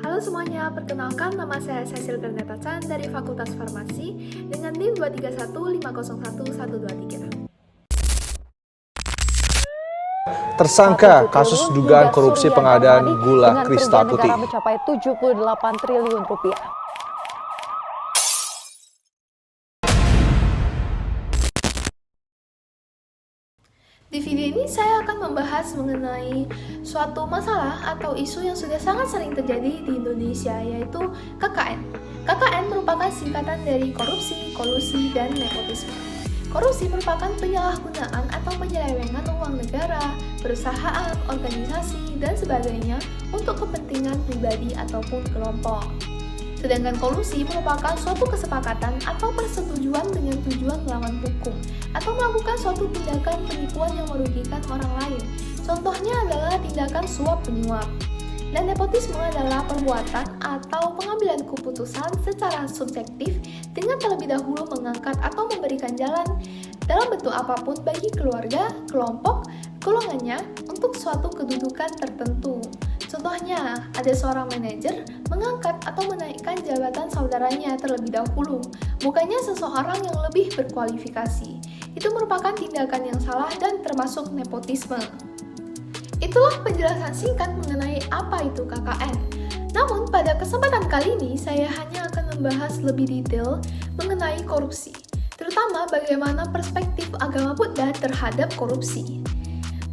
Halo semuanya, perkenalkan nama saya Cecil Bernetta Chan dari Fakultas Farmasi dengan NIM 231501123. Tersangka kasus dugaan korupsi pengadaan gula kristal putih. Dengan mencapai 78 triliun rupiah. Di video ini saya akan membahas mengenai suatu masalah atau isu yang sudah sangat sering terjadi di Indonesia, yaitu KKN. KKN merupakan singkatan dari korupsi, kolusi, dan nepotisme. Korupsi merupakan penyalahgunaan atau penyelewengan uang negara, perusahaan, organisasi, dan sebagainya untuk kepentingan pribadi ataupun kelompok. Sedangkan kolusi merupakan suatu kesepakatan atau persetujuan dengan tujuan melawan hukum atau melakukan suatu tindakan penipuan yang merugikan orang lain. Contohnya adalah tindakan suap menyuap. Dan nepotisme adalah perbuatan atau pengambilan keputusan secara subjektif dengan terlebih dahulu mengangkat atau memberikan jalan dalam bentuk apapun bagi keluarga, kelompok, golongannya untuk suatu kedudukan tertentu. Contohnya, ada seorang manajer mengangkat atau menaikkan jabatan saudaranya terlebih dahulu, bukannya seseorang yang lebih berkualifikasi. Itu merupakan tindakan yang salah dan termasuk nepotisme. Itulah penjelasan singkat mengenai apa itu KKN. Namun, pada kesempatan kali ini saya hanya akan membahas lebih detail mengenai korupsi, terutama bagaimana perspektif agama Buddha terhadap korupsi.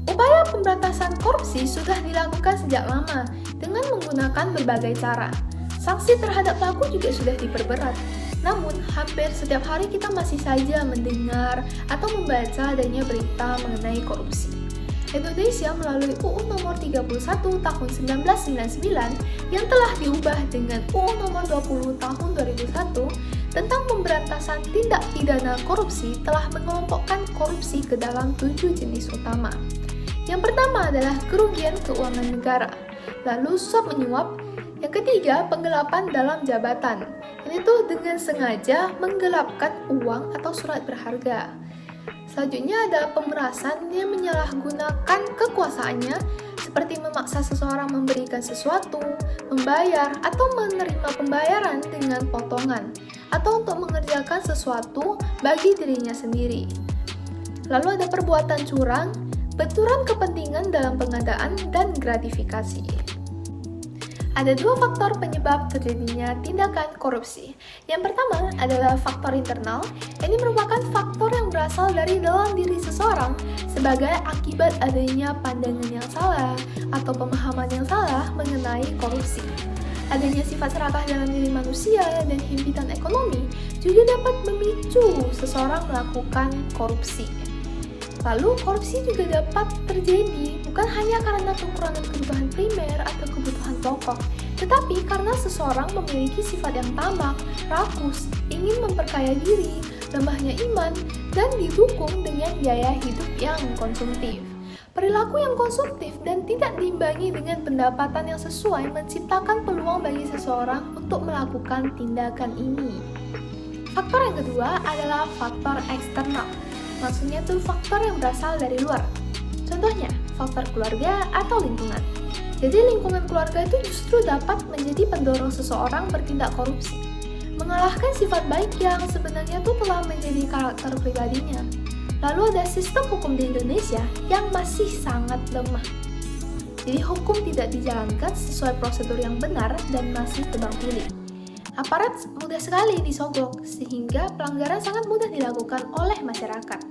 Upaya pemberantasan korupsi sudah dilakukan sejak lama dengan menggunakan berbagai cara. Sanksi terhadap pelaku juga sudah diperberat. Namun, hampir setiap hari kita masih saja mendengar atau membaca adanya berita mengenai korupsi. Indonesia melalui UU Nomor 31 Tahun 1999 yang telah diubah dengan UU Nomor 20 Tahun 2001 tentang pemberantasan tindak pidana korupsi telah mengelompokkan korupsi ke dalam 7 jenis utama. Yang pertama adalah kerugian keuangan negara, lalu suap menyuap. Yang ketiga, penggelapan dalam jabatan. Ini tuh dengan sengaja menggelapkan uang atau surat berharga. Selanjutnya adalah pemerasan yang menyalahgunakan kekuasaannya seperti memaksa seseorang memberikan sesuatu, membayar atau menerima pembayaran dengan potongan, atau untuk mengerjakan sesuatu bagi dirinya sendiri. Lalu ada perbuatan curang, benturan kepentingan dalam pengadaan, dan gratifikasi. Ada dua faktor penyebab terjadinya tindakan korupsi. Yang pertama adalah faktor internal. Ini merupakan faktor yang berasal dari dalam diri seseorang sebagai akibat adanya pandangan yang salah atau pemahaman yang salah mengenai korupsi. Adanya sifat serakah dalam diri manusia dan himpitan ekonomi juga dapat memicu seseorang melakukan korupsi. Lalu, korupsi juga dapat terjadi bukan hanya karena kekurangan kebutuhan primer atau kebutuhan pokok, tetapi karena seseorang memiliki sifat yang tamak, rakus, ingin memperkaya diri, lemahnya iman, dan didukung dengan gaya hidup yang konsumtif. Perilaku yang konsumtif dan tidak diimbangi dengan pendapatan yang sesuai menciptakan peluang bagi seseorang untuk melakukan tindakan ini. Faktor yang kedua adalah faktor eksternal. Maksudnya tuh faktor yang berasal dari luar. Contohnya, faktor keluarga atau lingkungan. Jadi lingkungan keluarga itu justru dapat menjadi pendorong seseorang bertindak korupsi, mengalahkan sifat baik yang sebenarnya tuh telah menjadi karakter pribadinya. Lalu ada sistem hukum di Indonesia yang masih sangat lemah. Jadi hukum tidak dijalankan sesuai prosedur yang benar dan masih tebang pilih. Aparat mudah sekali disogok, sehingga pelanggaran sangat mudah dilakukan oleh masyarakat.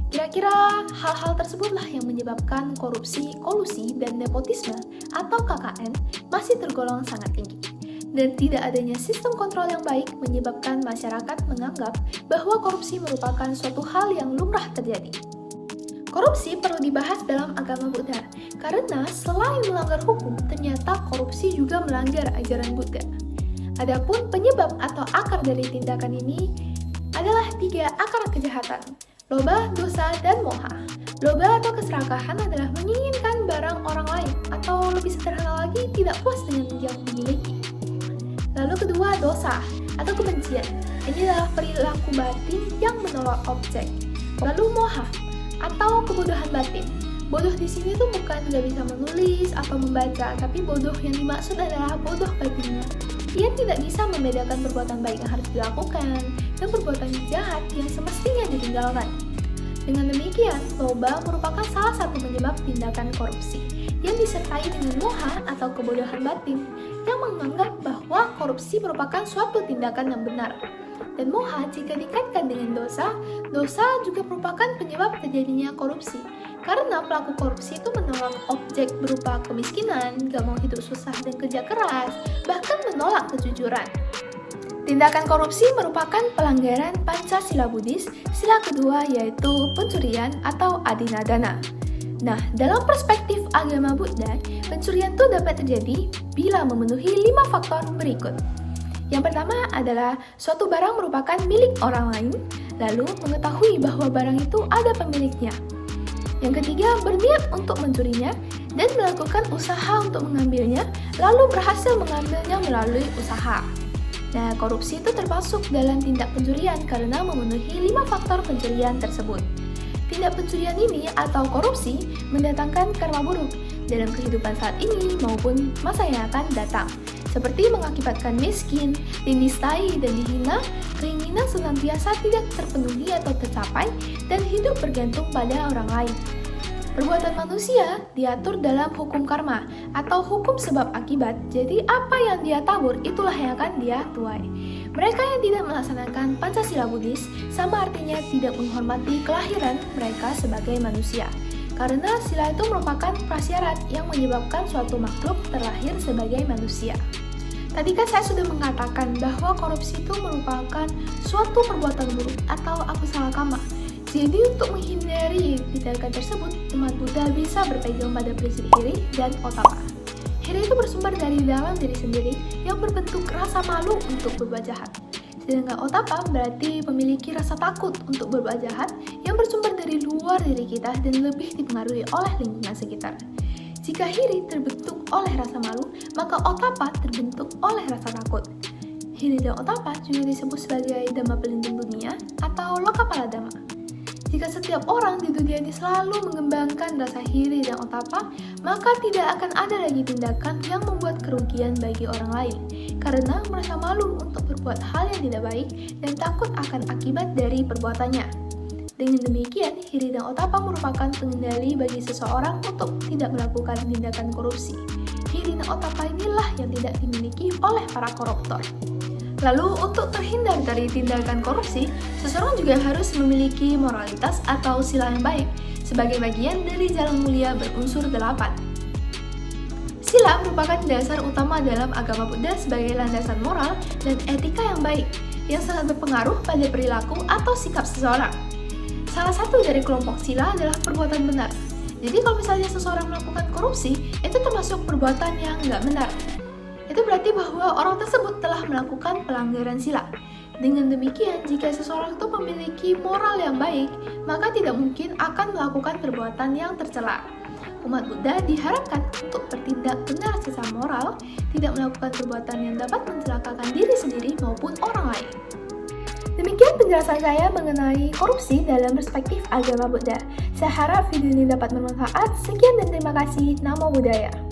Kira-kira hal-hal tersebutlah yang menyebabkan korupsi, kolusi, dan nepotisme atau KKN masih tergolong sangat tinggi. Dan tidak adanya sistem kontrol yang baik menyebabkan masyarakat menganggap bahwa korupsi merupakan suatu hal yang lumrah terjadi. Korupsi perlu dibahas dalam agama Buddha, karena selain melanggar hukum, ternyata korupsi juga melanggar ajaran Buddha. Adapun penyebab atau akar dari tindakan ini adalah 3 akar kejahatan: loba, dosa, dan moha. Loba atau keserakahan adalah menginginkan barang orang lain, atau lebih sederhana lagi, tidak puas dengan yang dimiliki. Lalu kedua, dosa atau kebencian. Ini adalah perilaku batin yang menolak objek. Lalu moha atau kebodohan batin. Bodoh di sini tuh bukan nggak bisa menulis atau membaca, tapi bodoh yang dimaksud adalah bodoh batinnya. Ia tidak bisa membedakan perbuatan baik yang harus dilakukan dan perbuatan jahat yang semestinya ditinggalkan. Dengan demikian, loba merupakan salah satu penyebab tindakan korupsi yang disertai dengan moha atau kebodohan batin yang menganggap bahwa korupsi merupakan suatu tindakan yang benar. Dan moha jika dikaitkan dengan dosa, dosa juga merupakan penyebab terjadinya korupsi. Karena pelaku korupsi itu menolak objek berupa kemiskinan, gak mau hidup susah dan kerja keras, bahkan menolak kejujuran. Tindakan korupsi merupakan pelanggaran Pancasila Buddhis, sila kedua yaitu pencurian atau adinadana. Nah, dalam perspektif agama Buddha, pencurian itu dapat terjadi bila memenuhi 5 faktor berikut. Yang pertama adalah suatu barang merupakan milik orang lain, lalu mengetahui bahwa barang itu ada pemiliknya. Yang ketiga, berniat untuk mencurinya dan melakukan usaha untuk mengambilnya, lalu berhasil mengambilnya melalui usaha. Nah, korupsi itu termasuk dalam tindak pencurian karena memenuhi 5 faktor pencurian tersebut. Tindak pencurian ini atau korupsi mendatangkan karma buruk dalam kehidupan saat ini maupun masa yang akan datang, seperti mengakibatkan miskin, dinistai dan dihina, keinginan senantiasa tidak terpenuhi atau tercapai, dan hidup bergantung pada orang lain. Perbuatan manusia diatur dalam hukum karma atau hukum sebab akibat, jadi apa yang dia tabur itulah yang akan dia tuai. Mereka yang tidak melaksanakan Pancasila Buddhis sama artinya tidak menghormati kelahiran mereka sebagai manusia. Karena sila itu merupakan prasyarat yang menyebabkan suatu makhluk terlahir sebagai manusia. Tadi kan saya sudah mengatakan bahwa korupsi itu merupakan suatu perbuatan buruk atau akusala-kama. Jadi untuk menghindari tindakan tersebut, umat Buddha bisa berpegang pada prinsip iri dan otapa. Iri itu bersumber dari dalam diri sendiri yang berbentuk rasa malu untuk berbuat jahat. Sedangkan otapa berarti memiliki rasa takut untuk berbuat jahat yang bersumber dari luar diri kita dan lebih dipengaruhi oleh lingkungan sekitar. Jika hiri terbentuk oleh rasa malu, maka otapa terbentuk oleh rasa takut. Hiri dan otapa juga disebut sebagai dhamma pelindung dunia atau lokapala dhamma. Jika setiap orang di dunia ini selalu mengembangkan rasa hiri dan otapa, maka tidak akan ada lagi tindakan yang membuat kerugian bagi orang lain, karena merasa malu untuk berbuat hal yang tidak baik dan takut akan akibat dari perbuatannya. Dengan demikian, hiri dan otapa merupakan pengendali bagi seseorang untuk tidak melakukan tindakan korupsi. Hiri dan otapa inilah yang tidak dimiliki oleh para koruptor. Lalu, untuk terhindar dari tindakan korupsi, seseorang juga harus memiliki moralitas atau sila yang baik sebagai bagian dari jalan mulia berunsur 8. Sila merupakan dasar utama dalam agama Buddha sebagai landasan moral dan etika yang baik yang sangat berpengaruh pada perilaku atau sikap seseorang. Salah satu dari kelompok sila adalah perbuatan benar. Jadi kalau misalnya seseorang melakukan korupsi, itu termasuk perbuatan yang nggak benar. Itu berarti bahwa orang tersebut telah melakukan pelanggaran sila. Dengan demikian, jika seseorang itu memiliki moral yang baik, maka tidak mungkin akan melakukan perbuatan yang tercela. Umat Buddha diharapkan untuk bertindak benar secara moral, tidak melakukan perbuatan yang dapat mencelakakan diri sendiri maupun orang lain. Demikian penjelasan saya mengenai korupsi dalam perspektif agama Buddha. Saya harap video ini dapat bermanfaat. Sekian dan terima kasih. Namo Buddhaya.